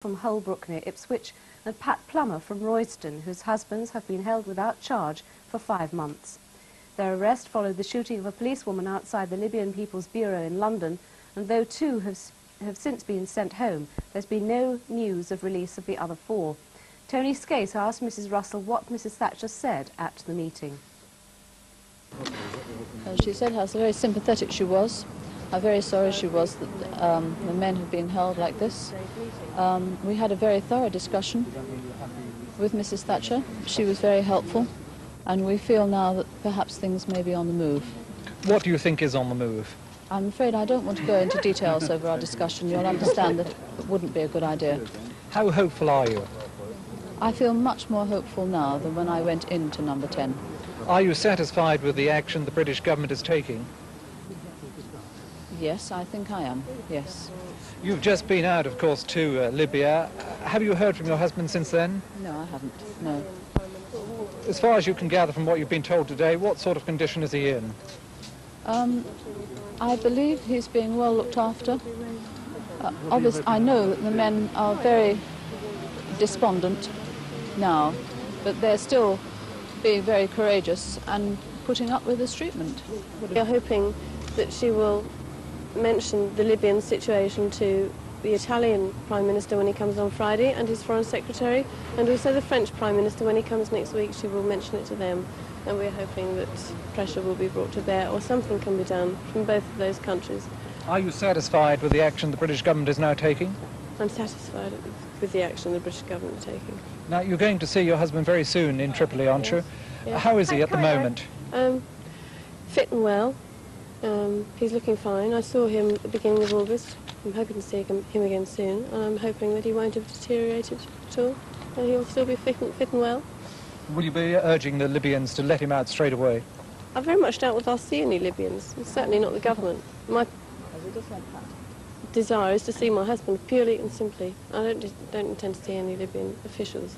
from Holbrook near Ipswich, and Pat Plummer from Royston, whose husbands have been held without charge for 5 months. Their arrest followed the shooting of a policewoman outside the Libyan People's Bureau in London, and though 2 have since been sent home, there's been no news of release of the other 4. Tony Skase asked Mrs. Russell what Mrs. Thatcher said at the meeting. She said how very sympathetic she was, how very sorry she was that the men had been held like this. We had a very thorough discussion with Mrs. Thatcher. She was very helpful, and we feel now that perhaps things may be on the move. What do you think is on the move? I'm afraid I don't want to go into details over our discussion. You'll understand that it wouldn't be a good idea. How hopeful are you? I feel much more hopeful now than when I went into number 10. Are you satisfied with the action the British government is taking? Yes, I think I am, yes. You've just been out, of course, to Libya. Have you heard from your husband since then? No, I haven't, no. As far as you can gather from what you've been told today, what sort of condition is he in? I believe he's being well looked after. Obviously, I know that the men are very despondent now, but they're still being very courageous and putting up with this treatment. We are hoping that she will mention the Libyan situation to the Italian Prime Minister when he comes on Friday and his Foreign Secretary, and also the French Prime Minister when he comes next week. She will mention it to them, and we're hoping that pressure will be brought to bear or something can be done from both of those countries. Are you satisfied with the action the British government is now taking? I'm satisfied with the action the British government are taking. Now, you're going to see your husband very soon in Tripoli, aren't you? Yes. How is he at the moment? Fit and well. He's looking fine. I saw him at the beginning of August. I'm hoping to see him again soon, and I'm hoping that he won't have deteriorated at all, and he'll still be fit and well. Will you be urging the Libyans to let him out straight away? I very much doubt whether I'll see any Libyans. It's certainly not the government. My desire is to see my husband purely and simply. I don't intend to see any Libyan officials.